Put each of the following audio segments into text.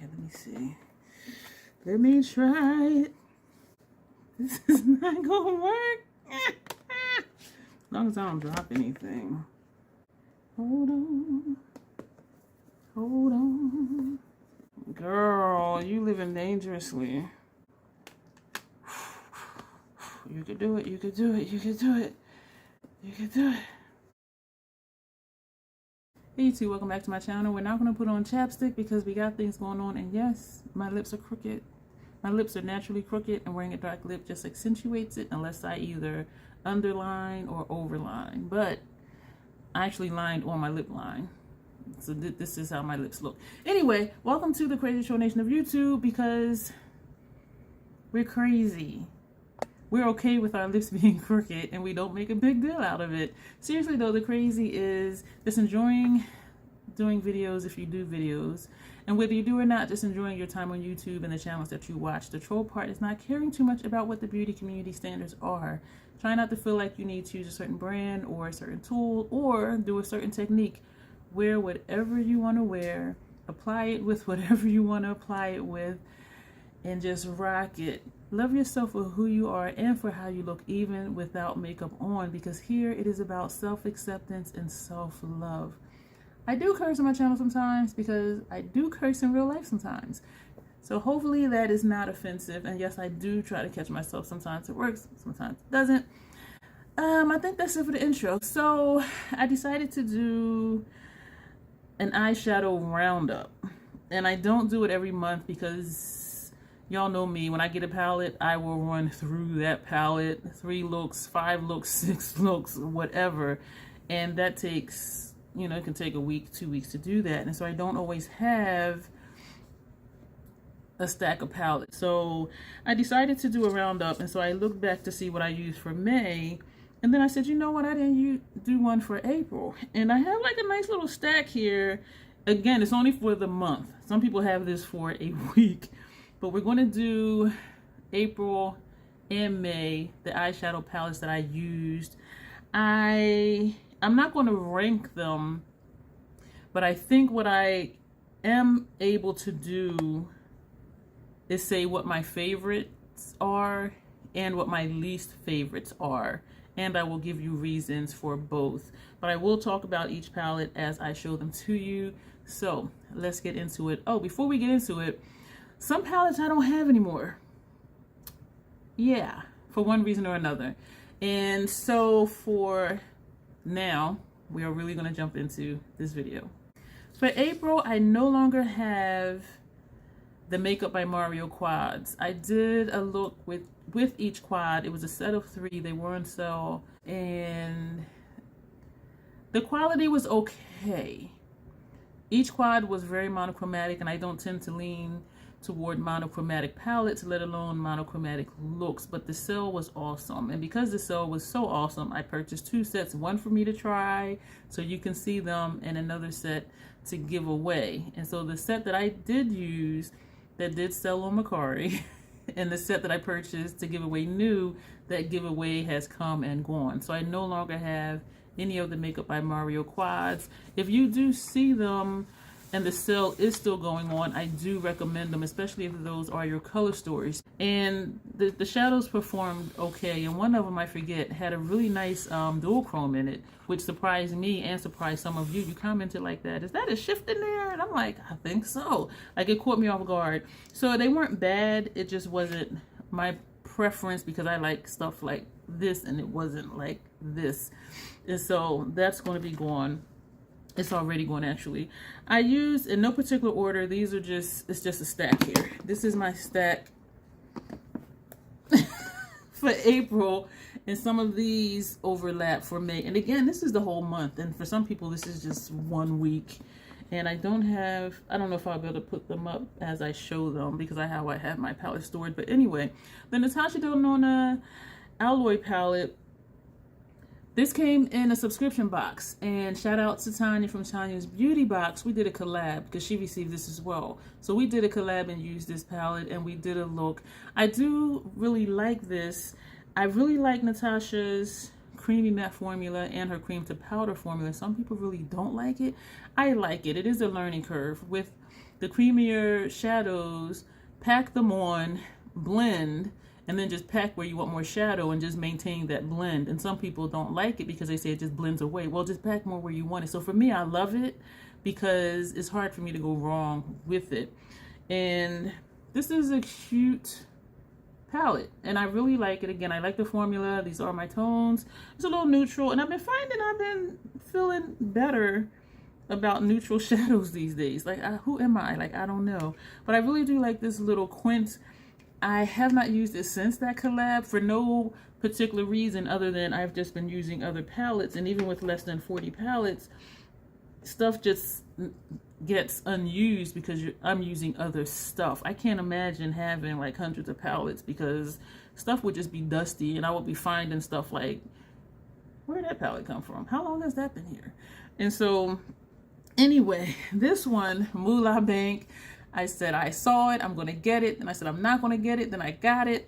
Okay, let me see. Let me try it. This is not gonna work. As long as I don't drop anything. Hold on. Hold on. Girl, you living dangerously. You could do it, you could do it, you could do it. You could do it. Hey YouTube, welcome back to my channel. We're not going to put on chapstick because we got things going on, and yes, my lips are crooked. My lips are naturally crooked, and wearing a dark lip just accentuates it unless I either underline or overline. But I actually lined on my lip line. So this is how my lips look. Anyway, welcome to the Crazy Troll Nation of YouTube, because we're crazy. We're okay with our lips being crooked, and we don't make a big deal out of it. Seriously though, the crazy is just enjoying doing videos if you do videos. And whether you do or not, just enjoying your time on YouTube and the channels that you watch. The troll part is not caring too much about what the beauty community standards are. Try not to feel like you need to use a certain brand or a certain tool or do a certain technique. Wear whatever you want to wear. Apply it with whatever you want to apply it with. And just rock it. Love yourself for who you are and for how you look, even without makeup on, because here it is about self-acceptance and self-love. I do curse on my channel sometimes because I do curse in real life sometimes. So hopefully that is not offensive. And yes, I do try to catch myself. Sometimes it works, sometimes it doesn't. I think that's it for the intro. So I decided to do an eyeshadow roundup. And I don't do it every month because y'all know me. When I get a palette, I will run through that palette. 3 looks, 5 looks, 6 looks, whatever. And that takes, you know, it can take a week, 2 weeks to do that. And so I don't always have a stack of palettes. So I decided to do a roundup. And so I looked back to see what I used for May. And then I said, you know what? I didn't do one for April. And I have like a nice little stack here. Again, it's only for the month. Some people have this for a week. But we're going to do April and May, the eyeshadow palettes that I used. I'm not going to rank them, but I think what I am able to do is say what my favorites are and what my least favorites are. And I will give you reasons for both. But I will talk about each palette as I show them to you. So let's get into it. Oh, before we get into it, some palettes I don't have anymore. Yeah, for one reason or another. And so for now, we are really going to jump into this video. For April, I no longer have the Makeup by Mario quads. I did a look with each quad. It was a set of 3. They were on sale. And the quality was okay. Each quad was very monochromatic, and I don't tend to lean toward monochromatic palettes, let alone monochromatic looks, but the sale was awesome. And because the sale was so awesome, I purchased 2 sets, one for me to try so you can see them, and another set to give away. And so the set that I did use that did sell on Mercari and the set that I purchased to give away new, that giveaway has come and gone. So I no longer have any of the Makeup by Mario quads. If you do see them and the sale is still going on, I do recommend them, especially if those are your color stories. And the shadows performed okay, and one of them, I forget, had a really nice dual chrome in it, which surprised me and surprised some of you. You commented like that, is that a shift in there? And I'm like, I think so. Like, it caught me off guard. So they weren't bad, it just wasn't my preference because I like stuff like this and it wasn't like this. And so that's going to be gone. It's already going, actually. I used, in no particular order, these are just, it's just a stack here. This is my stack for April, and some of these overlap for May. And again, this is the whole month, and for some people this is just 1 week. And I don't know if I'll be able to put them up as I show them because I have my palette stored. But anyway, the Natasha Denona Alloy palette, this came in a subscription box, and shout out to Tanya from Tanya's Beauty Box. We did a collab because she received this as well. So we did a collab and used this palette, and we did a look. I do really like this. I really like Natasha's creamy matte formula and her cream to powder formula. Some people really don't like it. I like it. It is a learning curve. With the creamier shadows, pack them on, blend, and then just pack where you want more shadow and just maintain that blend. And some people don't like it because they say it just blends away. Well, just pack more where you want it. So for me, I love it because it's hard for me to go wrong with it. And this is a cute palette, and I really like it. Again, I like the formula. These are my tones. It's a little neutral, and I've been finding I've been feeling better about neutral shadows these days. Like, who am I? Like, I don't know. But I really do like this little quint. I have not used it since that collab for no particular reason other than I've just been using other palettes, and even with less than 40 palettes, stuff just gets unused because I'm using other stuff. I can't imagine having like hundreds of palettes because stuff would just be dusty, and I would be finding stuff like, where did that palette come from? How long has that been here? And so anyway, this one, Moolah Bank, I said I saw it, I'm gonna get it, and I said I'm not gonna get it, then I got it.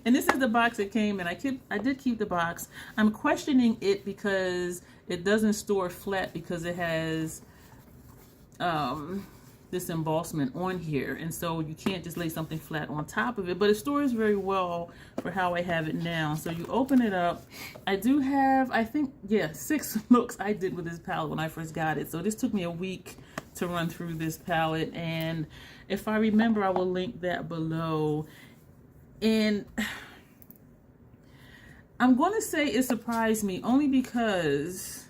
And this is the box it came in. I did keep the box. I'm questioning it because it doesn't store flat because it has this embossment on here. And so you can't just lay something flat on top of it, but it stores very well for how I have it now. So you open it up. I do have, I think, yeah, 6 looks I did with this palette when I first got it. So this took me a week to run through this palette. And if I remember, I will link that below. And I'm going to say it surprised me only because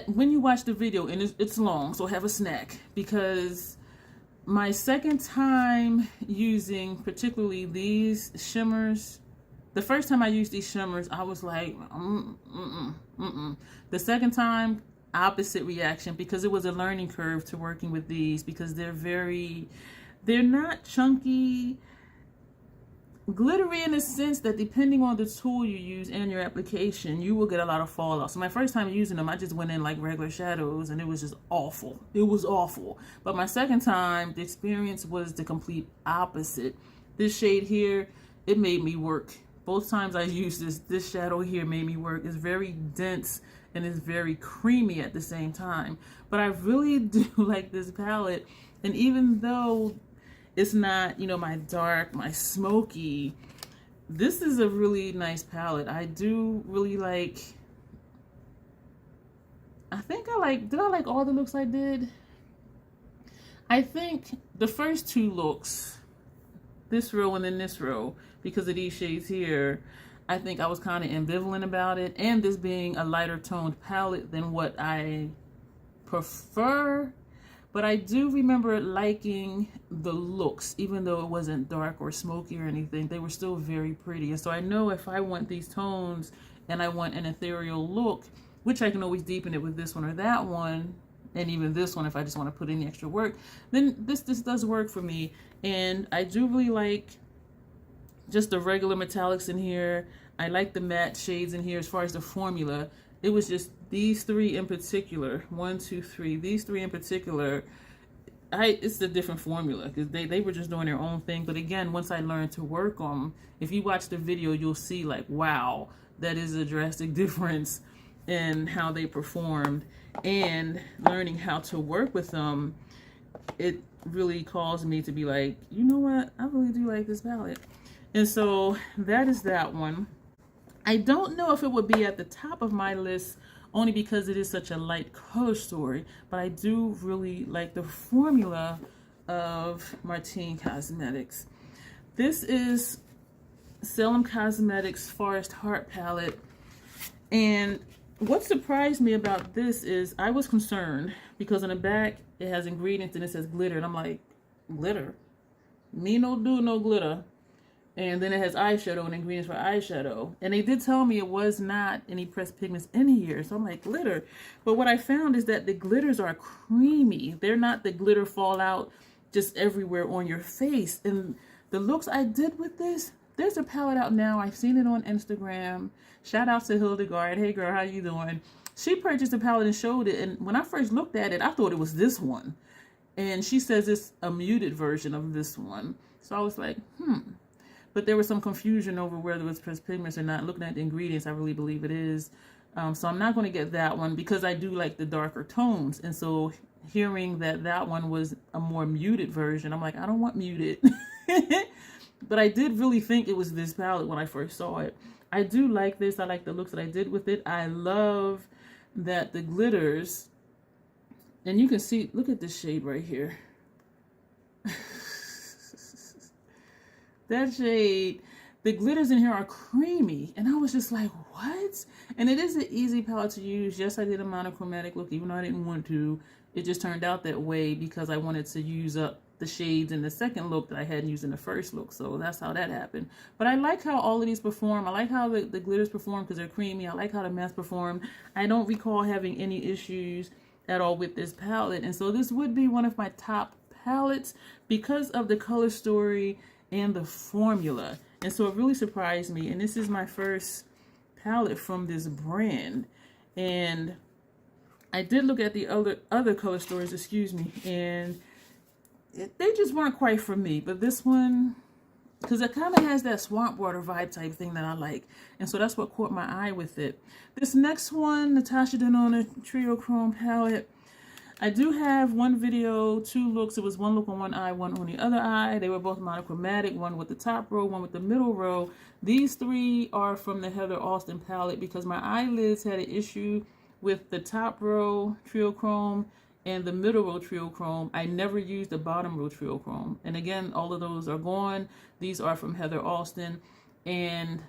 when you watch the video, and it's long, so have a snack, because my second time using particularly these shimmers, the first time I used these shimmers, I was like, The second time, opposite reaction, because it was a learning curve to working with these, because they're not chunky, glittery in the sense that depending on the tool you use and your application, you will get a lot of fallout. So my first time using them, I just went in like regular shadows and it was just awful. It was awful. But my second time, the experience was the complete opposite. This shade here, it made me work. Both times I used this shadow here made me work. It's very dense and it's very creamy at the same time. But I really do like this palette. And even though it's not, you know, my dark, my smoky, this is a really nice palette. I do really like, did I like all the looks I did? I think the first 2 looks, this row and then this row, because of these shades here, I think I was kind of ambivalent about it. And this being a lighter toned palette than what I prefer. But I do remember liking the looks, even though it wasn't dark or smoky or anything. They were still very pretty. And so I know if I want these tones and I want an ethereal look, which I can always deepen it with this one or that one, and even this one if I just want to put in the extra work, then this does work for me. And I do really like just the regular metallics in here. I like the matte shades in here as far as the formula. It was just these 3 in particular, 1, 2, 3, these 3 in particular, it's a different formula because they were just doing their own thing. But again, once I learned to work on, if you watch the video, you'll see like, wow, that is a drastic difference in how they performed. And learning how to work with them, it really caused me to be like, you know what, I really do like this palette. And so that is that one. I don't know if it would be at the top of my list only because it is such a light color story, but I do really like the formula of Martine Cosmetics. This is Salem Cosmetics Forest Heart palette, and what surprised me about this is I was concerned because on the back it has ingredients and it says glitter, and I'm like, glitter? Me no do no glitter. And then it has eyeshadow and ingredients for eyeshadow. And they did tell me it was not any pressed pigments in here. So I'm like, glitter. But what I found is that the glitters are creamy. They're not the glitter fallout just everywhere on your face. And the looks I did with this, there's a palette out now. I've seen it on Instagram. Shout out to Hildegard. Hey girl, how you doing? She purchased a palette and showed it. And when I first looked at it, I thought it was this one. And she says it's a muted version of this one. So I was like, But there was some confusion over whether it was pressed pigments or not. Looking at the ingredients, I really believe it is. So I'm not going to get that one because I do like the darker tones. And so hearing that that one was a more muted version, I'm like, I don't want muted. But I did really think it was this palette when I first saw it. I do like this. I like the looks that I did with it. I love that the glitters, and you can see, look at this shade right here. That shade, the glitters in here are creamy. And I was just like, what? And it is an easy palette to use. Yes, I did a monochromatic look, even though I didn't want to. It just turned out that way because I wanted to use up the shades in the second look that I hadn't used in the first look. So that's how that happened. But I like how all of these perform. I like how the glitters perform because they're creamy. I like how the mattes perform. I don't recall having any issues at all with this palette. And so this would be one of my top palettes because of the color story and the formula. And so it really surprised me. And this is my first palette from this brand. And I did look at the other color stories, excuse me, and they just weren't quite for me. But this one, because it kind of has that swamp water vibe type thing that I like. And so that's what caught my eye with it. This next one, Natasha Denona Trio Chrome palette. I do have one video, 2 looks. It was one look on one eye, one on the other eye. They were both monochromatic, one with the top row, one with the middle row. These 3 are from the Heather Austin palette because my eyelids had an issue with the top row Trio Chrome and the middle row Trio Chrome. I never used the bottom row Trio Chrome. And again, all of those are gone. These are from Heather Austin. And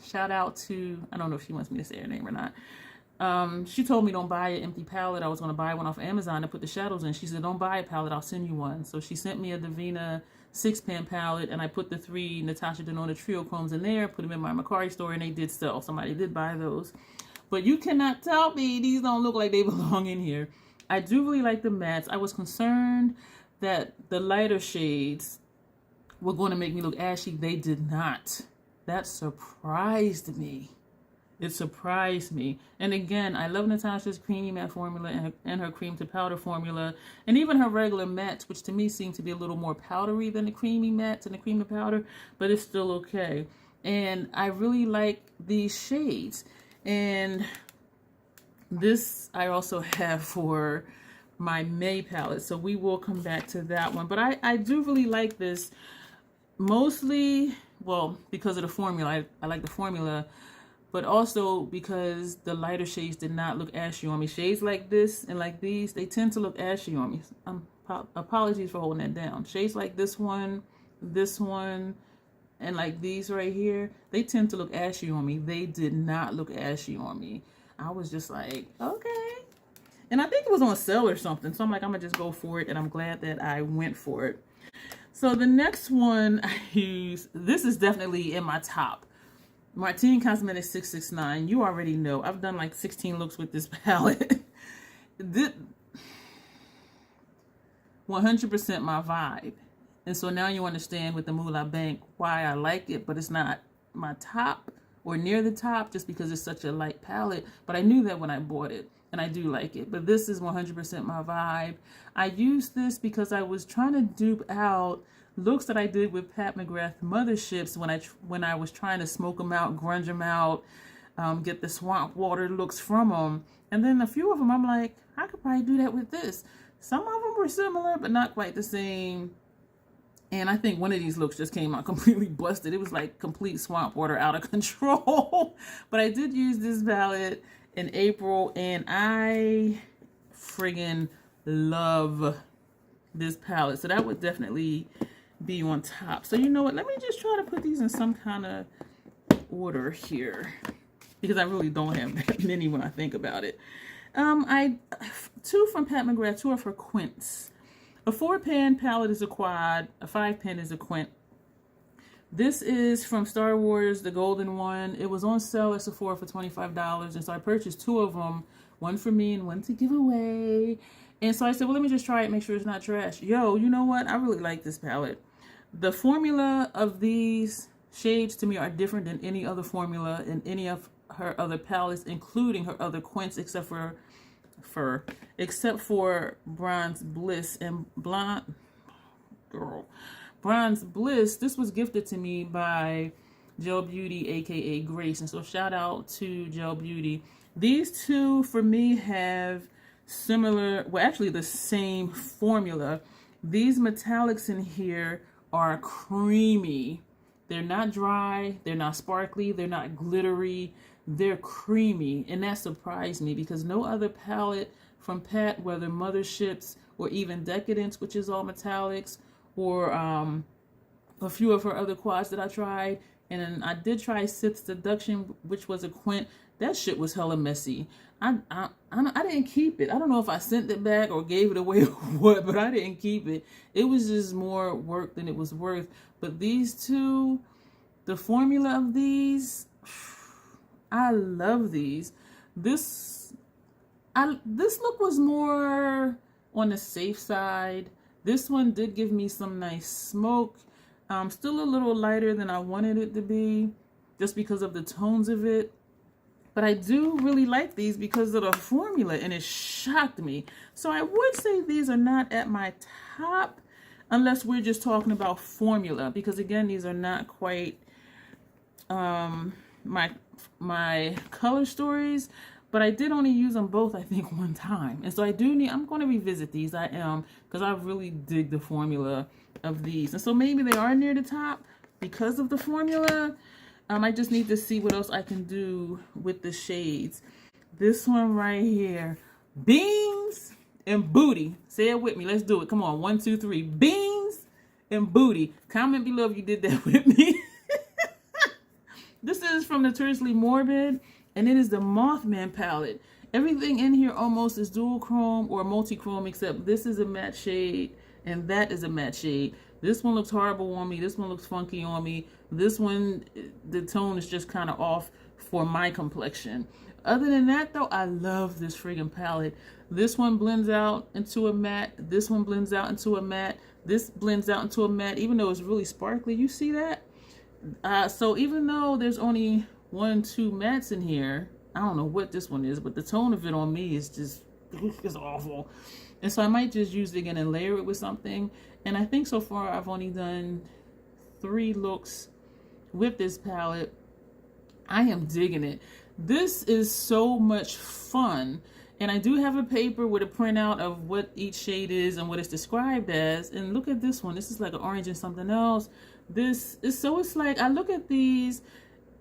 shout out to, I don't know if she wants me to say her name or not. She told me don't buy an empty palette. I was going to buy one off Amazon to put the shadows in. She said, don't buy a palette, I'll send you one. So she sent me a Davina 6-pan palette, and I put the 3 Natasha Denona Trio Chromes in there, put them in my Mercari store, and they did sell. Somebody did buy those. But you cannot tell me these don't look like they belong in here. I do really like the mattes. I was concerned that the lighter shades were going to make me look ashy. They did not. That surprised me. It surprised me. And again, I love Natasha's creamy matte formula and her cream to powder formula, and even her regular mattes, which to me seem to be a little more powdery than the creamy mattes and the cream to powder, but it's still okay. And I really like these shades. And this I also have for my May palette, so we will come back to that one. But I do really like this, mostly, well, because of the formula. I like the formula, but also because the lighter shades did not look ashy on me. Shades like this and like these, they tend to look ashy on me. Apologies for holding that down. Shades like this one, and like these right here, they tend to look ashy on me. They did not look ashy on me. I was just like, okay. And I think it was on sale or something. So I'm like, I'm going to just go for it. And I'm glad that I went for it. So the next one I use, this is definitely in my top. Martine Cosmetics 669. You already know. I've done like 16 looks with this palette. This 100% my vibe. And so now you understand with the Moolah Bank why I like it, but it's not my top or near the top just because it's such a light palette. But I knew that when I bought it, and I do like it. But this is 100% my vibe. I used this because I was trying to dupe out looks that I did with Pat McGrath Motherships when I was trying to smoke them out, grunge them out, get the swamp water looks from them. And then a few of them, I'm like, I could probably do that with this. Some of them were similar, but not quite the same. And I think one of these looks just came out completely busted. It was like complete swamp water out of control. But I did use this palette in April, and I friggin' love this palette. So that would definitely be on top. So you know what? Let me just try to put these in some kind of order here, because I really don't have that many when I think about it. 2 from Pat McGrath, 2 are for Quince. A 4-pan palette is a quad, a 5-pan is a quint. This is from Star Wars, the golden one. It was on sale at Sephora for $25, and so I purchased 2 of them, one for me and one to give away. And so I said, well, let me just try it, make sure it's not trash. Yo, you know what? I really like this palette. The formula of these shades to me are different than any other formula in any of her other palettes, including her other quints, except for Bronze Bliss and Bronze Bliss. This was gifted to me by Gel Beauty, aka Grace, and so shout out to Gel Beauty. These two for me have similar, well, actually the same formula. These metallics in here are creamy. They're not dry, they're not sparkly, they're not glittery, they're creamy. And that surprised me because no other palette from Pat, whether Motherships or even Decadence, which is all metallics, or a few of her other quads that I tried. And then I did try Sith Seduction, which was a quint. That shit was hella messy. I didn't keep it. I don't know if I sent it back or gave it away or what, but I didn't keep it. It was just more work than it was worth. But these two, the formula of these, I love these. This look was more on the safe side. This one did give me some nice smoke. Still a little lighter than I wanted it to be, just because of the tones of it. But I do really like these because of the formula, and it shocked me. So I would say these are not at my top, unless we're just talking about formula, because again, these are not quite my color stories. But I did only use them both, I think, one time. And so I'm going to revisit these. I am, because I really dig the formula of these. And so maybe they are near the top because of the formula. I just need to see what else I can do with the shades. This one right here, Beans and Booty. Say it with me. Let's do it. Come on. 1, 2, 3. Beans and Booty. Comment below if you did that with me. This is from Notoriously Morbid, and it is the Mothman palette. Everything in here almost is dual chrome or multi-chrome, except this is a matte shade and that is a matte shade. This one looks horrible on me. This one looks funky on me. This one, the tone is just kind of off for my complexion. Other than that, though, I love this friggin' palette. This one blends out into a matte. This one blends out into a matte. This blends out into a matte, even though it's really sparkly. You see that? So even though there's only 1, 2 mattes in here, I don't know what this one is, but the tone of it on me is just, it's awful. And so I might just use it again and layer it with something. And I think so far I've only done 3 looks with this palette. I am digging it. This is so much fun. And I do have a paper with a printout of what each shade is and what it's described as. And look at this one. This is like an orange and something else. This is, so it's like, I look at these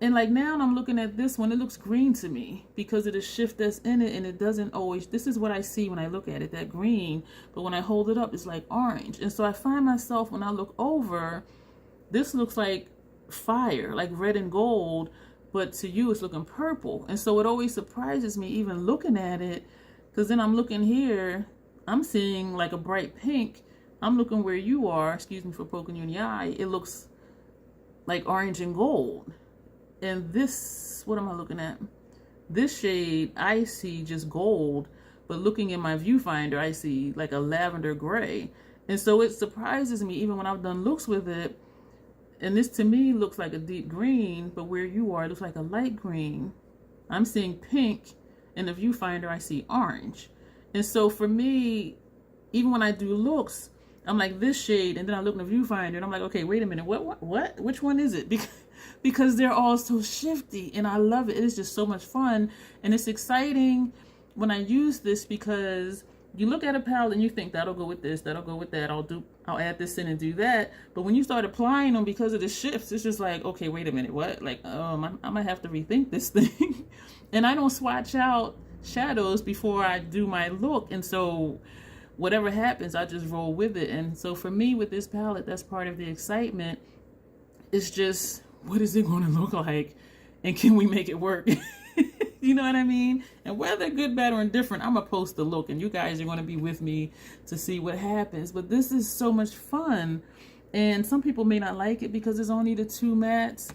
and like now I'm looking at this one, it looks green to me because of the shift that's in it, and it doesn't always, this is what I see when I look at it, that green, but when I hold it up, it's like orange. And so I find myself, when I look over, this looks like fire, like red and gold, but to you it's looking purple. And so it always surprises me even looking at it, because then I'm looking here, I'm seeing like a bright pink. I'm looking where you are, excuse me for poking you in the eye, it looks like orange and gold. And this, what am I looking at? This shade, I see just gold, but looking in my viewfinder, I see like a lavender gray. And so it surprises me even when I've done looks with it. And this to me looks like a deep green, but where you are, it looks like a light green. I'm seeing pink. In the viewfinder, I see orange. And so for me, even when I do looks, I'm like this shade, and then I look in the viewfinder, and I'm like, okay, wait a minute, what? Which one is it? Because they're all so shifty, and I love it. It is just so much fun, and it's exciting when I use this, because you look at a palette and you think that'll go with this, that'll go with that, I'll add this in and do that. But when you start applying them, because of the shifts, it's just like, okay, wait a minute, what? Like, I might have to rethink this thing. And I don't swatch out shadows before I do my look, and so whatever happens, I just roll with it. And so for me with this palette, that's part of the excitement. It's just, what is it going to look like, and can we make it work? You know what I mean? And whether good, bad, or indifferent, I'm gonna post the look, and you guys are going to be with me to see what happens. But this is so much fun, and some people may not like it because it's only the 2 mattes.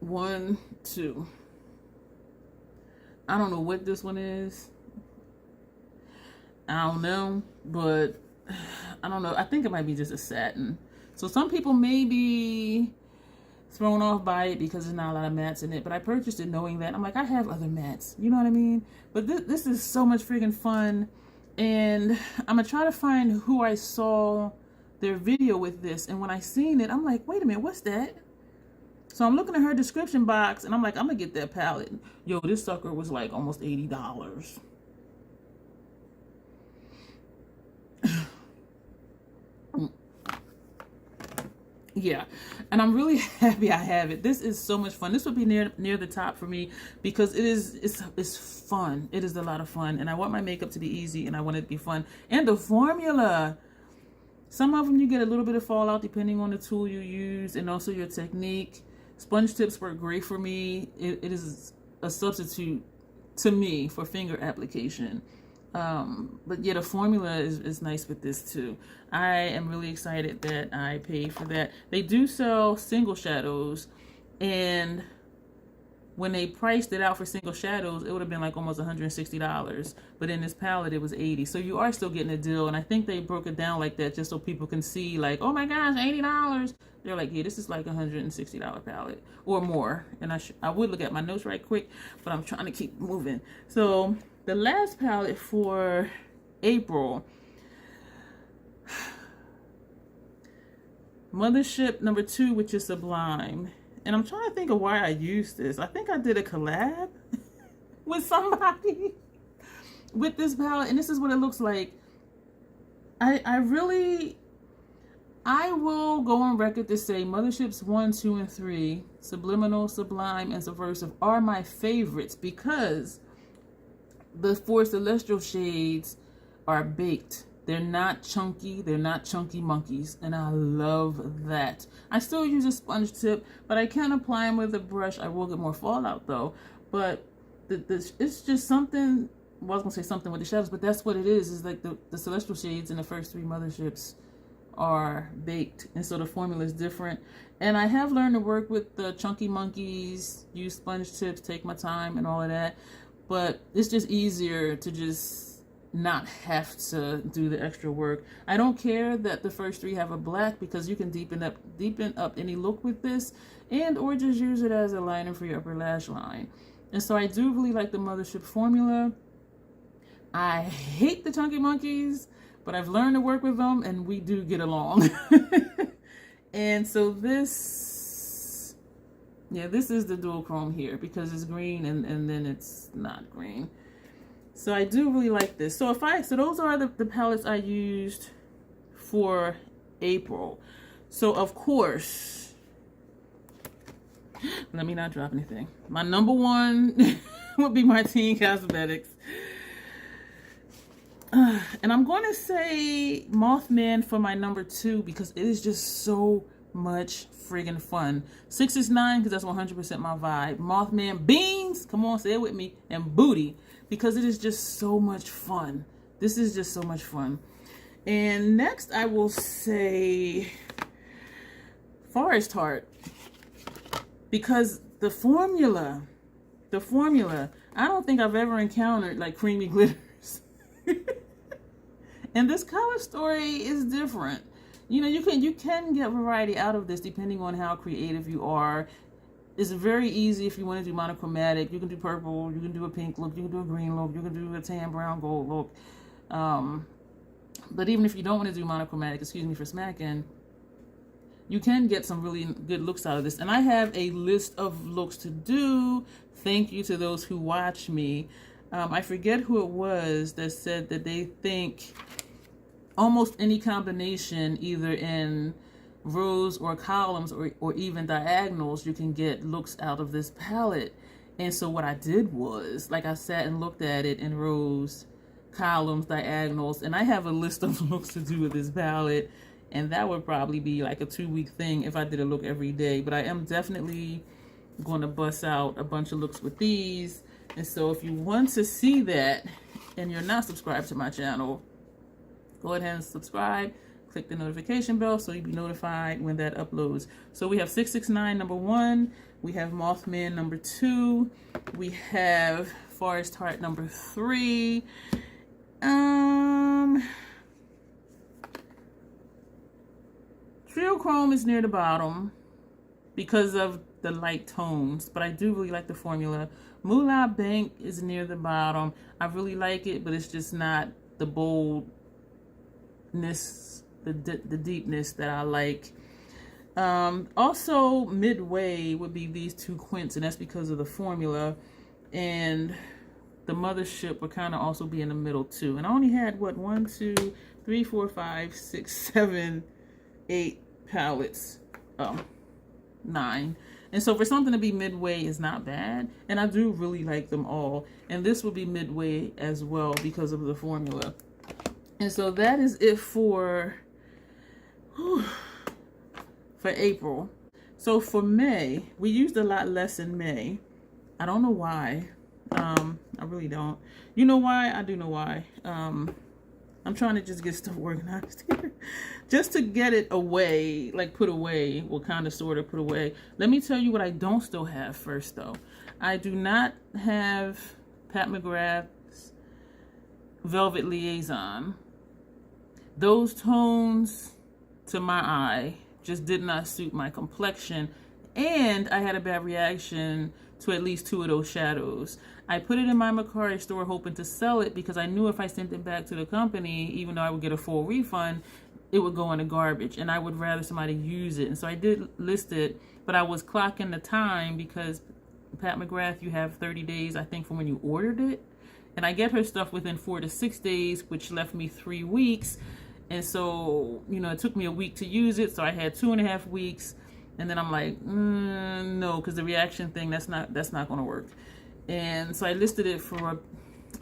1, 2. I don't know what this one is. I don't know, but I don't know. I think it might be just a satin. So some people may be thrown off by it because there's not a lot of mattes in it, but I purchased it knowing that. I'm like, I have other mattes, you know what I mean? But this is so much freaking fun, and I'm gonna try to find who I saw their video with this, and when I seen it, I'm like, wait a minute, what's that? So I'm looking at her description box and I'm like, I'm gonna get that palette. Yo, this sucker was like almost $80. Yeah, and I'm really happy I have it. This is so much fun. This would be near the top for me because it's fun. It is a lot of fun, and I want my makeup to be easy and I want it to be fun. And the formula, some of them you get a little bit of fallout depending on the tool you use and also your technique. Sponge tips work great for me. It is a substitute to me for finger application. But yeah, the formula is nice with this too. I am really excited that I paid for that. They do sell single shadows, and when they priced it out for single shadows, it would have been like almost $160. But in this palette, it was $80. So you are still getting a deal. And I think they broke it down like that just so people can see like, oh my gosh, $80. They're like, yeah, this is like $160 palette or more. And I would look at my notes right quick, but I'm trying to keep moving. So the last palette for April, Mothership number 2, which is Sublime. And I'm trying to think of why I used this. I think I did a collab with somebody with this palette. And this is what it looks like. I will go on record to say Motherships 1, 2, and 3, Subliminal, Sublime, and Subversive are my favorites because the 4 celestial shades are baked. They're not chunky. They're not chunky monkeys. And I love that. I still use a sponge tip, but I can apply them with a brush. I will get more fallout though. But it's just something, well, I was going to say something with the shadows, but that's what it is like the celestial shades in the first 3 motherships are baked. And so the formula is different. And I have learned to work with the chunky monkeys, use sponge tips, take my time and all of that. But it's just easier to just not have to do the extra work. I don't care that the first 3 have a black because you can deepen up any look with this, and or just use it as a liner for your upper lash line. And so I do really like the Mothership formula. I hate the chunky monkeys, but I've learned to work with them and we do get along. And so this, yeah, this is the dual chrome here because it's green and then it's not green. So I do really like this. So those are the palettes I used for April. So of course, let me not drop anything. My number 1 would be Martine Cosmetics. And I'm going to say Mothman for my number 2 because it is just so much friggin' fun. 669 because that's 100% my vibe. Mothman, beans, come on, say it with me, and booty. Because it is just so much fun. This is just so much fun. And next I will say Forest Heart. Because the formula, I don't think I've ever encountered like creamy glitters. And this color story is different. You know, you can get variety out of this depending on how creative you are. It's very easy if you want to do monochromatic. You can do purple, you can do a pink look, you can do a green look, you can do a tan, brown, gold look. But even if you don't want to do monochromatic, excuse me for smacking, you can get some really good looks out of this. And I have a list of looks to do. Thank you to those who watch me. I forget who it was that said that they think almost any combination, either in rows or columns or even diagonals, you can get looks out of this palette. And so what I did was, like, I sat and looked at it in rows, columns, diagonals, and I have a list of looks to do with this palette, and that would probably be like a 2-week thing if I did a look every day. But I am definitely going to bust out a bunch of looks with these. And so if you want to see that and you're not subscribed to my channel, go ahead and subscribe. Click the notification bell so you'll be notified when that uploads. So we have 669 number 1, we have Mothman number 2, we have Forest Heart number 3. Trio Chrome is near the bottom because of the light tones, but I do really like the formula. Moolah Bank is near the bottom. I really like it, but it's just not the boldness, the deepness that I like. Also midway would be these two quints, and that's because of the formula, and the mothership would kind of also be in the middle too. And I only had what, 1, 2, 3, 4, 5, 6, 7, 8 palettes. 9. And so for something to be midway is not bad, and I do really like them all. And this will be midway as well because of the formula. And so that is it for April. So for May, we used a lot less in May. I don't know why. I really don't. You know why? I do know why. I'm trying to just get stuff organized here. Just to get it away, like put away, well, kind of sort of put away. Let me tell you what I don't still have first, though. I do not have Pat McGrath's Velvet Liaison. Those tones, to my eye, just did not suit my complexion. And I had a bad reaction to at least 2 of those shadows. I put it in my Mercari store hoping to sell it because I knew if I sent it back to the company, even though I would get a full refund, it would go in the garbage, and I would rather somebody use it. And so I did list it, but I was clocking the time because Pat McGrath, you have 30 days, I think, from when you ordered it. And I get her stuff within 4 to 6 days, which left me 3 weeks. And so, you know, it took me a week to use it. So I had 2.5 weeks. And then I'm like, no, because the reaction thing, that's not going to work. And so I listed it for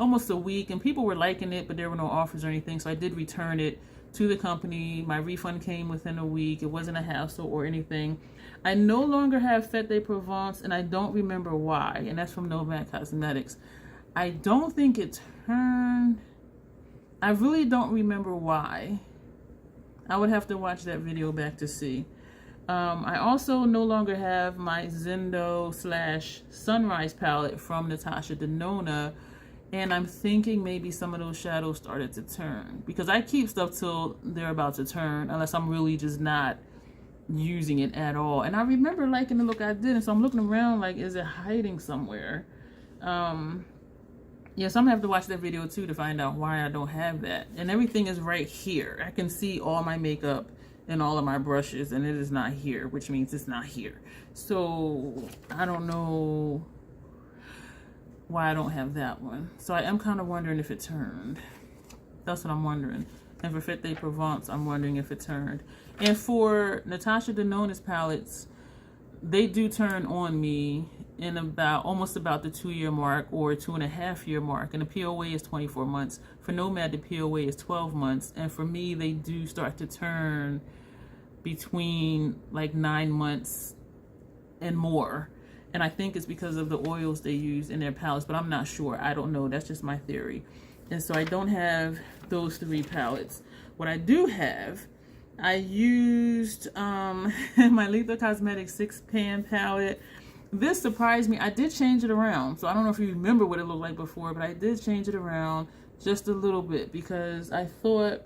almost a week, and people were liking it, but there were no offers or anything. So I did return it to the company. My refund came within a week. It wasn't a hassle or anything. I no longer have Fête de Provence, and I don't remember why. And that's from Nomad Cosmetics. I don't think it turned. I really don't remember why. I would have to watch that video back to see. I also no longer have my Zendo / Sunrise palette from Natasha Denona, and I'm thinking maybe some of those shadows started to turn, because I keep stuff till they're about to turn unless I'm really just not using it at all. And I remember liking the look I did, and so I'm looking around like, is it hiding somewhere? Yeah, so I'm gonna have to watch that video too to find out why I don't have that. And everything is right here. I can see all my makeup and all of my brushes, and it is not here, which means it's not here. So I don't know why I don't have that one. So I am kind of wondering if it turned. That's what I'm wondering. And for Fête de Provence, I'm wondering if it turned. And for Natasha Denona's palettes, they do turn on me in almost about the 2-year mark or 2.5-year mark. And the POA is 24 months. For Nomad, the POA is 12 months. And for me, they do start to turn between like 9 months and more. And I think it's because of the oils they use in their palettes, but I'm not sure. I don't know. That's just my theory. And so I don't have those 3 palettes. What I do have, I used my Lethal Cosmetics 6-pan palette. This surprised me. I did change it around. So I don't know if you remember what it looked like before, but I did change it around just a little bit because I thought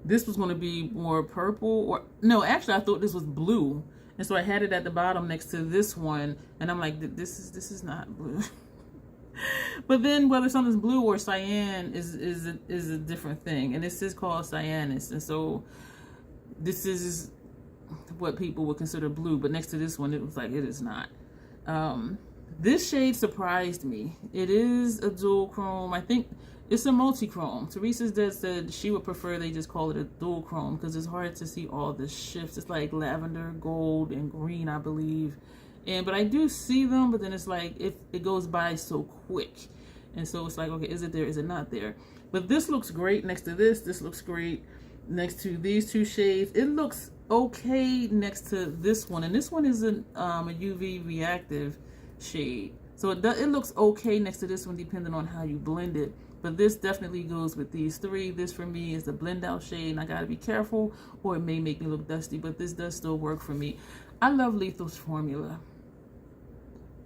this was going to be more purple. Or no, actually I thought this was blue. And so I had it at the bottom next to this one, and I'm like, this is not blue. But then whether something's blue or cyan is a different thing. And this is called cyanus. And so this is what people would consider blue, but next to this one, it was like, it is not. This shade surprised me. It is a dual chrome. I think it's a multi-chrome. Teresa's dad said she would prefer they just call it a dual chrome because it's hard to see all the shifts. It's like lavender, gold, and green, I believe. But I do see them, but then it's like it goes by so quick. And so it's like, okay, is it there? Is it not there? But this looks great next to this. This looks great next to these 2 shades. It looks okay next to this one. And this one is a UV reactive shade. So it looks okay next to this one depending on how you blend it. But this definitely goes with these 3. This for me is the blend out shade, and I gotta be careful or it may make me look dusty, but this does still work for me. I love Lethal's formula.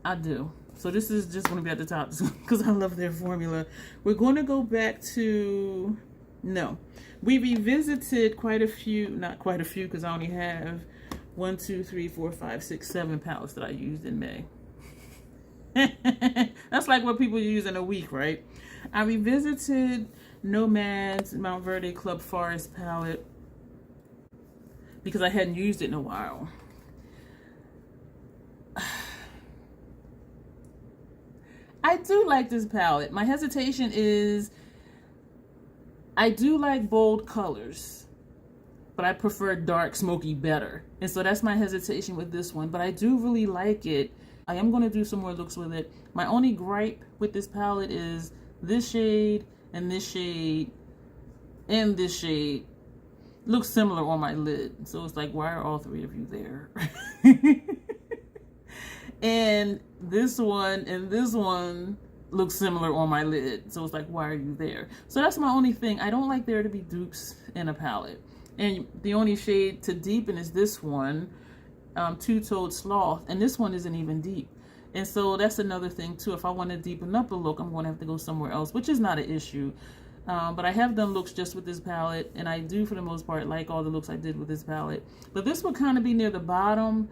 I do. So this is just going to be at the top because I love their formula. We're going to go back to, no, we revisited quite a few, not quite a few because I only have 1, 2, 3, 4, 5, 6, 7 palettes that I used in May. That's like what people use in a week, right? I revisited Nomad's Mount Verde Club Forest palette. because I hadn't used it in a while. I do like this palette. My hesitation is I do like bold colors, but I prefer dark smoky better. And so that's my hesitation with this one, but I do really like it. I am going to do some more looks with it. My only gripe with this palette is this shade and this shade and this shade look similar on my lid. So it's like, why are all three of you there? And this one and this one look similar on my lid. So it's like, why are you there? So that's my only thing. I don't like there to be dupes in a palette. And the only shade to deepen is this one, Two-Toed Sloth. And this one isn't even deep. And so that's another thing too. If I want to deepen up a look, I'm going to have to go somewhere else, which is not an issue. But I have done looks just with this palette, and I do for the most part like all the looks I did with this palette. But this would kind of be near the bottom,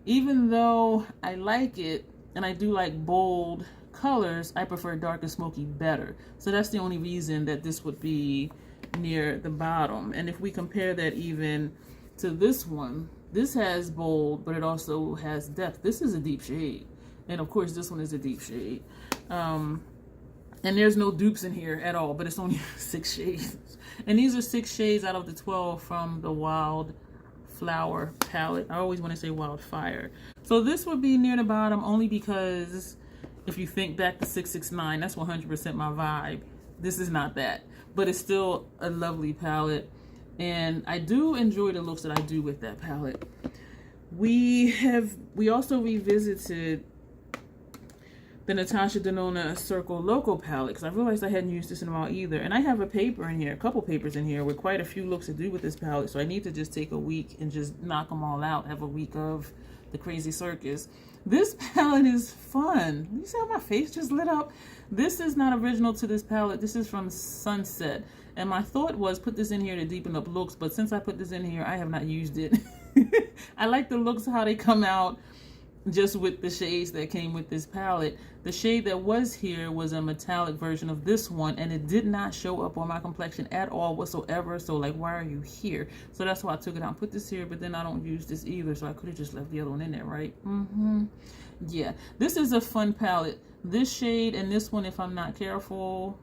even though I like it and I do like bold colors. I prefer dark and smoky better. So that's the only reason that this would be near the bottom. And if we compare that even to this one, this has bold, but it also has depth. This is a deep shade, and of course this one is a deep shade. And there's no dupes in here at all, but it's only 6 shades. And these are 6 shades out of the 12 from the Wild Flower palette. I always want to say Wildfire. So this would be near the bottom only because if you think back to 669, that's 100% my vibe. This is not that, but it's still a lovely palette. And I do enjoy the looks that I do with that palette. We also revisited the Natasha Denona Circle Local palette, because I realized I hadn't used this in a while either. And I have a paper in here, a couple papers in here with quite a few looks to do with this palette. So I need to just take a week and just knock them all out, have a week of the crazy circus. This palette is fun. You see how my face just lit up? This is not original to this palette. This is from Sunset. And my thought was put this in here to deepen up looks, but since I put this in here, I have not used it. I like the looks, how they come out just with the shades that came with this palette. The shade that was here was a metallic version of this one, and it did not show up on my complexion at all whatsoever. So like, why are you here? So that's why I took it out and put this here, but then I don't use this either, so I could have just left the other one in there, right? Yeah, this is a fun palette. This shade and this one, if I'm not careful,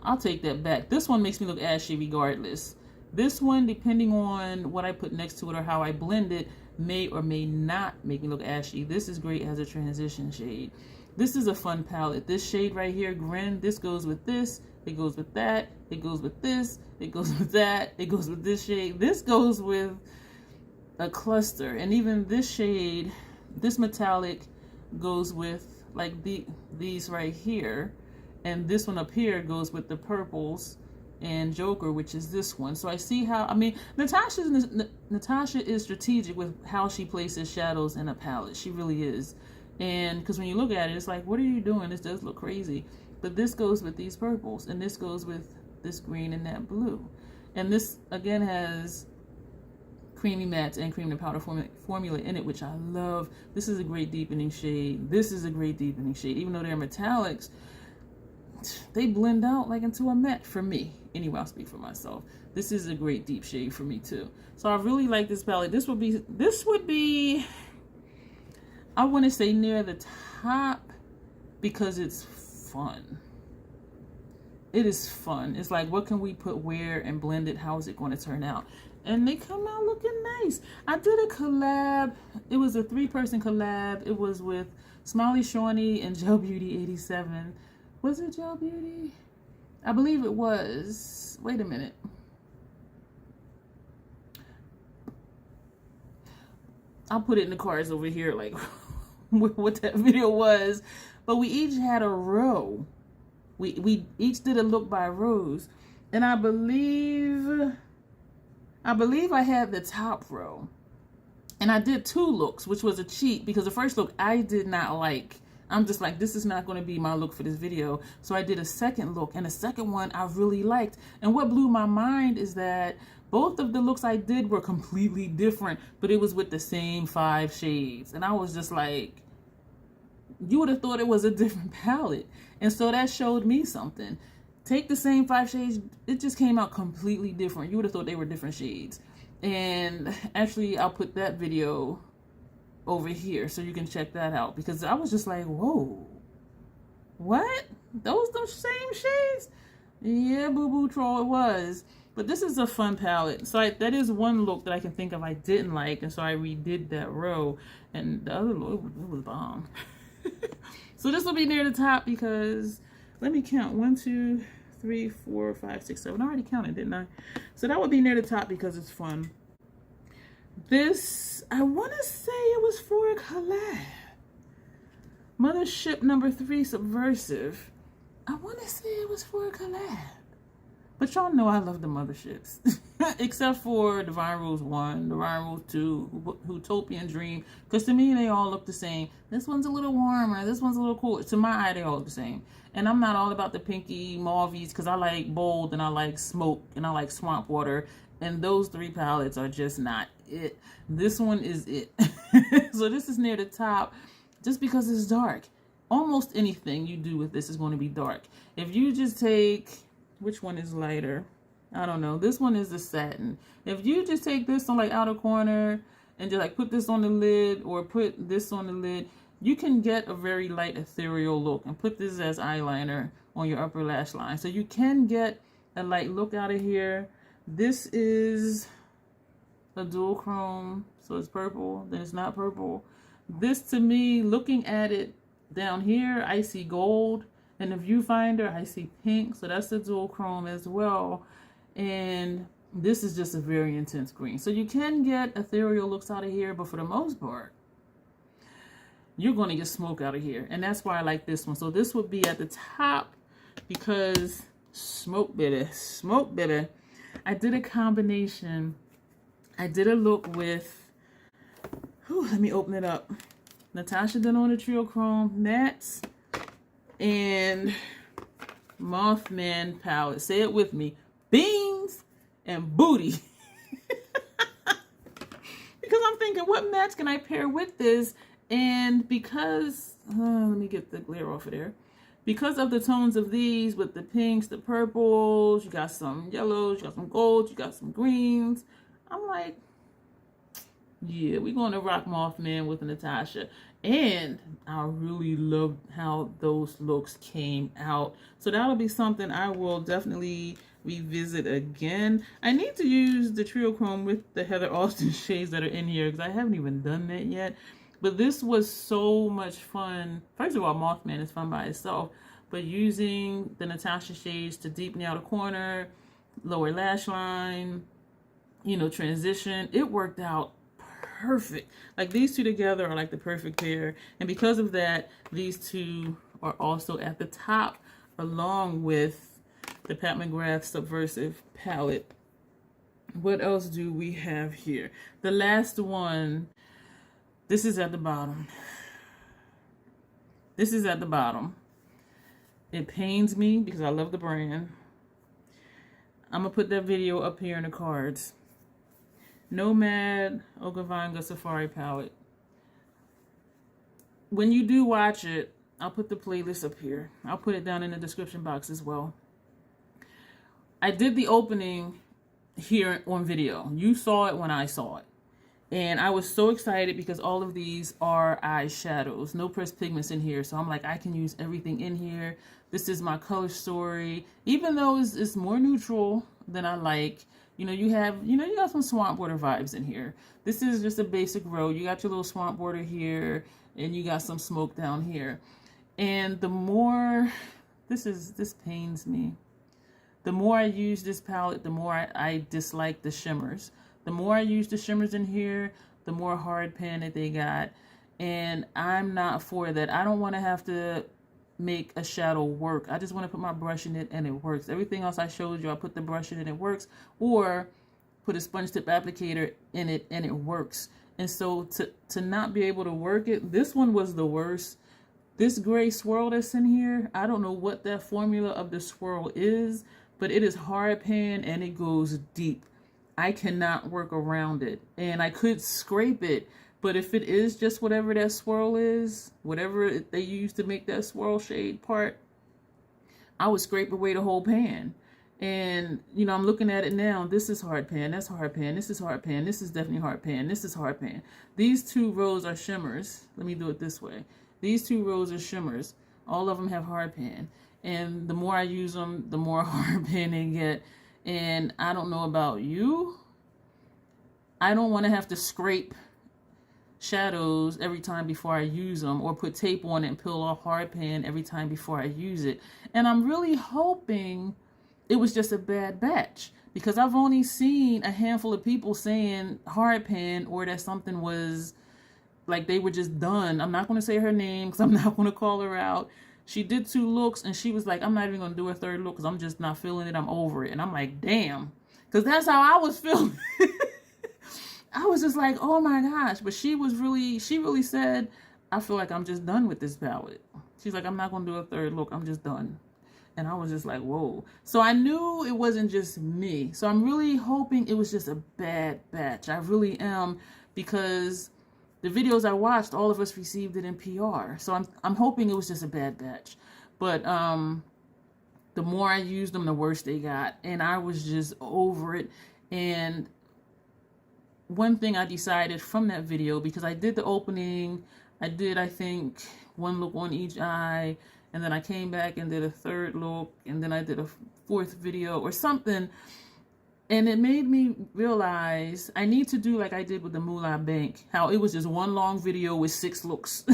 I'll take that back. This one makes me look ashy regardless. This one, depending on what I put next to it or how I blend it, may or may not make me look ashy. This is great as a transition shade. This is a fun palette. This shade right here, Grin, this goes with this, it goes with that, it goes with this, it goes with that, it goes with this shade. This goes with a cluster. And even this shade, this metallic, goes with like these right here. And this one up here goes with the purples and Joker, which is this one. So I see how, I mean, Natasha is strategic with how she places shadows in a palette. She really is. And because when you look at it, it's like, what are you doing? This does look crazy. But this goes with these purples, and this goes with this green and that blue. And this again has creamy mattes and cream to powder formula in it, which I love. This is a great deepening shade. This is a great deepening shade. Even though they're metallics, they blend out like into a matte for me. Anyway, I'll speak for myself. This is a great deep shade for me too. So I really like this palette. This would be I want to say near the top because it's fun. It is fun. It's like, what can we put where and blend it? How is it going to turn out? And they come out looking nice. I did a collab. It was a 3-person collab. It was with Smiley Shawnee and Gel Beauty 87. Was it Gel Beauty? I believe it was. Wait a minute. I'll put it in the cards over here, like what that video was. But we each had a row. We each did a look by rows. And I believe I had the top row. And I did 2 looks, which was a cheat because the first look I did not like. I'm just like, this is not going to be my look for this video. So I did a second look, and the second one I really liked. And what blew my mind is that both of the looks I did were completely different, but it was with the same 5 shades. And I was just like, you would have thought it was a different palette. And so that showed me something. Take the same 5 shades, it just came out completely different. You would have thought they were different shades. And actually, I'll put that video over here so you can check that out, because I was just like, whoa, what? Those the same shades? Yeah, boo boo troll, it was. But this is a fun palette. So that is one look that I can think of I didn't like, and so I redid that row. And the other look, it was bomb. So this will be near the top because, let me count, 1, 2, 3, 4, 5, 6, 7. I already counted, didn't I? So that would be near the top because it's fun. This, I want to say it was for a collab. Mothership number 3, Subversive. I want to say it was for a collab. But y'all know I love the motherships. Except for Divine Rules 1, Divine Rules 2, Utopian Dream. Because to me, they all look the same. This one's a little warmer. This one's a little cooler. To my eye, they all look the same. And I'm not all about the pinky mauvies because I like bold and I like smoke and I like swamp water. And those 3 palettes are just not it. This one is it. So this is near the top just because it's dark. Almost anything you do with this is going to be dark. If you just take... Which one is lighter? I don't know. This one is the satin. If you just take this on like outer corner and just like put this on the lid or put this on the lid, you can get a very light ethereal look and put this as eyeliner on your upper lash line. So you can get a light look out of here. This is a dual chrome. So it's purple, then it's not purple. This to me, looking at it down here, I see gold. In the viewfinder, I see pink, so that's the dual chrome as well. And this is just a very intense green. So you can get ethereal looks out of here, but for the most part, you're going to get smoke out of here. And that's why I like this one. So this would be at the top because smoke bitter, smoke bitter. I did a combination. I did a look with, let me open it up. Natasha Denona Trio Chrome Mattes and Mothman palette. Say it with me. Beans and booty. Because I'm thinking, what match can I pair with this? And because, let me get the glare off of there. Because of the tones of these with the pinks, the purples, you got some yellows, you got some golds, you got some greens. I'm like, yeah, we're going to rock Mothman with Natasha. And I really loved how those looks came out. So that'll be something I will definitely revisit again. I need to use the Trio Chrome with the Heather Austin shades that are in here because I haven't even done that yet. But this was so much fun. First of all, Mothman is fun by itself. But using the Natasha shades to deepen the outer corner, lower lash line, you know, transition, it worked out perfect. Like these two together are like the perfect pair, and because of that, these two are also at the top along with the Pat McGrath Subversive palette. What else do we have here? The last one, this is at the bottom. This is at the bottom. It pains me because I love the brand. I'm gonna put that video up here in the cards. Nomad Ogavanga Safari palette. When you do watch it, I'll put the playlist up here. I'll put it down in the description box as well. I did the opening here on video. You saw it when I saw it. And I was so excited because all of these are eyeshadows. No pressed pigments in here. So I'm like, I can use everything in here. This is my color story. Even though it's more neutral than I like. You know, you got some swamp water vibes in here. This is just a basic row. You got your little swamp water here, and you got some smoke down here. And the more, this pains me. The more I use this palette, the more I dislike the shimmers. The more I use the shimmers in here, the more hard pan that they got. And I'm not for that. I don't want to have to make a shadow work. I just want to put my brush in it and it works. Everything else I showed you, I put the brush in and it works, or put a sponge tip applicator in it and it works. And so to not be able to work it, this one was the worst. This gray swirl that's in here, I don't know what that formula of the swirl is, but it is hard pan and it goes deep. I cannot work around it, and I could scrape it. But if it is just whatever that swirl is, whatever they use to make that swirl shade part, I would scrape away the whole pan. And, you know, I'm looking at it now. This is hard pan. That's hard pan. This is hard pan. This is definitely hard pan. This is hard pan. These 2 rows are shimmers. Let me do it this way. These 2 rows are shimmers. All of them have hard pan. And the more I use them, the more hard pan they get. And I don't know about you. I don't want to have to scrape shadows every time before I use them, or put tape on it and peel off hard pan every time before I use it. And I'm really hoping it was just a bad batch, because I've only seen a handful of people saying hard pan, or that something was like they were just done. I'm not going to say her name because I'm not going to call her out. She did 2 looks and she was like, I'm not even going to do a 3rd look because I'm just not feeling it. I'm over it. And I'm like, damn, because that's how I was feeling. I was just like, oh my gosh. But she really said, I feel like I'm just done with this palette. She's like, I'm not going to do a 3rd look. I'm just done. And I was just like, whoa. So I knew it wasn't just me. So I'm really hoping it was just a bad batch. I really am, because the videos I watched, all of us received it in PR. So I'm hoping it was just a bad batch. But the more I used them, the worse they got. And I was just over it. And one thing I decided from that video, because I did the opening, I did, I think, 1 look on each eye, and then I came back and did a 3rd look, and then I did a 4th video or something. And it made me realize I need to do like I did with the Moolah Bank, how it was just 1 long video with 6 looks.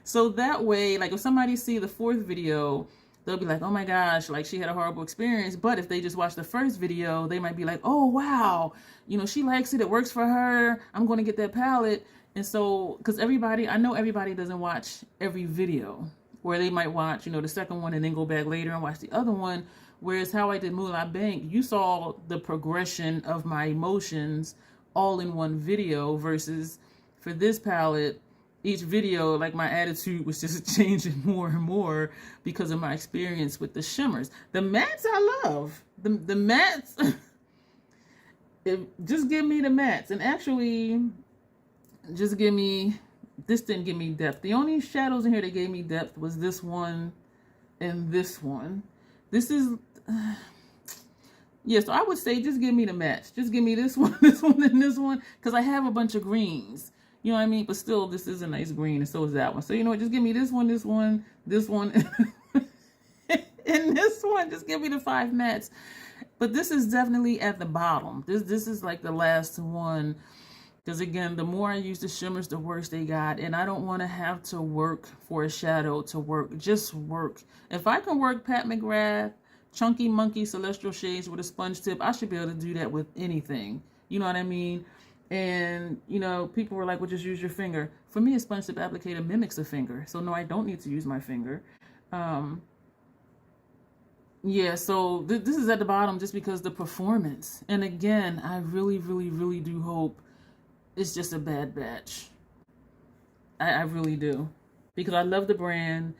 So that way, like if somebody see the 4th video, they'll be like, oh my gosh, like she had a horrible experience. But if they just watch the 1st video, they might be like, oh wow, you know, she likes it, it works for her, I'm going to get that palette. And so, because I know everybody doesn't watch every video, where they might watch, you know, the 2nd one and then go back later and watch the other one. Whereas how I did Moolah Bank, you saw the progression of my emotions all in 1 video, versus for this palette, each video, like my attitude was just changing more and more because of my experience with the shimmers. The mattes I love. The mattes, just give me the mattes. And actually, just give me, this didn't give me depth. The only shadows in here that gave me depth was this one and this one. This is, yeah, so I would say just give me the mattes. Just give me this one, this one, and this one, because I have a bunch of greens. You know what I mean? But still, this is a nice green, and so is that one. So, you know what? Just give me this one, this one, this one, and this one. Just give me the 5 mattes. But this is definitely at the bottom. This is like the last one. Because again, the more I use the shimmers, the worse they got. And I don't want to have to work for a shadow to work. Just work. If I can work Pat McGrath, Chunky Monkey Celestial Shades with a sponge tip, I should be able to do that with anything. You know what I mean? And, you know, people were like, well, just use your finger. For me, a sponge tip applicator mimics a finger. So no, I don't need to use my finger. Yeah, so this is at the bottom just because the performance. And again, I really, really, really do hope it's just a bad batch. I really do. Because I love the brand.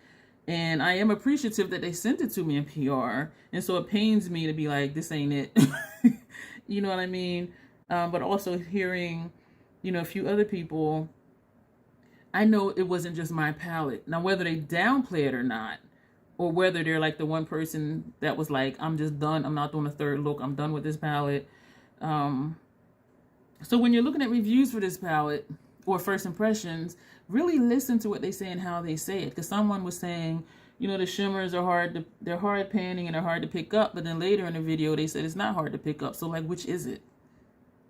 And I am appreciative that they sent it to me in PR. And so it pains me to be like, this ain't it. You know what I mean? But also hearing, you know, a few other people, I know it wasn't just my palette. Now, whether they downplay it or not, or whether they're like the one person that was like, I'm just done. I'm not doing a 3rd look. I'm done with this palette. So when you're looking at reviews for this palette or first impressions, really listen to what they say and how they say it. Because someone was saying, you know, the shimmers are they're hard panning and they're hard to pick up. But then later in the video, they said it's not hard to pick up. So like, which is it?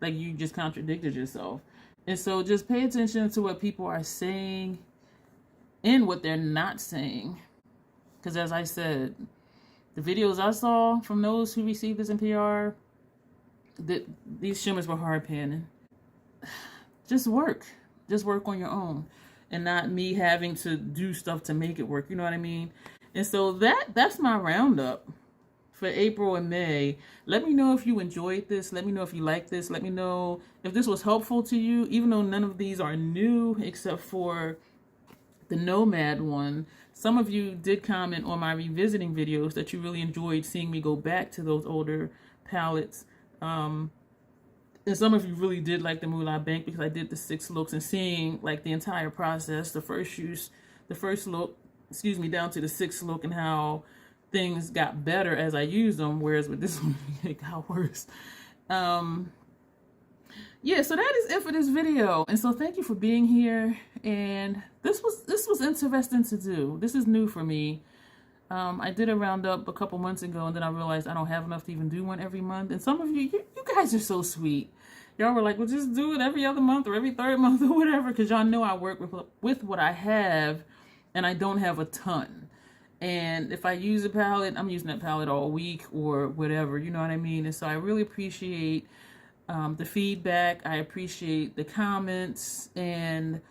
Like, you just contradicted yourself. And so just pay attention to what people are saying and what they're not saying. Because as I said, the videos I saw from those who received this in PR, these shimmers were hard panning. Just work. Just work on your own. And not me having to do stuff to make it work. You know what I mean? And so that's my roundup for April and May. Let me know if you enjoyed this. Let me know if you like this. Let me know if this was helpful to you, even though none of these are new except for the Nomad one. Some of you did comment on my revisiting videos that you really enjoyed seeing me go back to those older palettes. And some of you really did like the Moolah Bank because I did the 6 looks, and seeing like the entire process, the first look, excuse me, down to the 6th look, and how things got better as I used them, whereas with this one it got worse. Yeah, so that is it for this video. And so thank you for being here. And this was interesting to do. This is new for me. I did a roundup a couple months ago, and then I realized I don't have enough to even do one every month. And some of you guys are so sweet. Y'all were like, well, just do it every other month or every third month or whatever, because y'all know I work with what I have, and I don't have a ton. And if I use a palette, I'm using that palette all week or whatever, you know what I mean? And so I really appreciate the feedback. I appreciate the comments, and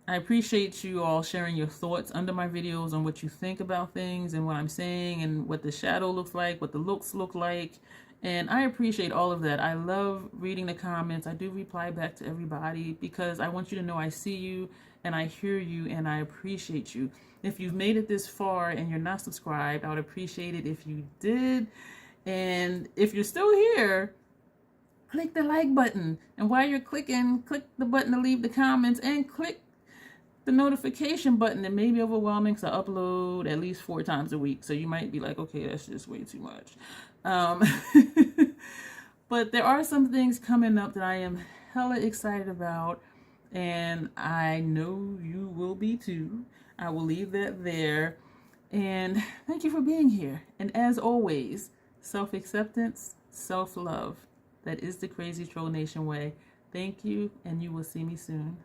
I appreciate you all sharing your thoughts under my videos on what you think about things and what I'm saying and what the shadow looks like, what the looks look like. And I appreciate all of that. I love reading the comments. I do reply back to everybody because I want you to know I see you and I hear you and I appreciate you. If you've made it this far and you're not subscribed, I would appreciate it if you did. And if you're still here, click the like button. And while you're clicking, click the button to leave the comments and click the notification button. It may be overwhelming because I upload at least 4 times a week. So you might be like, okay, that's just way too much. But there are some things coming up that I am hella excited about. And I know you will be too. I will leave that there. And thank you for being here. And as always, self-acceptance, self-love. That is the Crazy Troll Nation way. Thank you, and you will see me soon.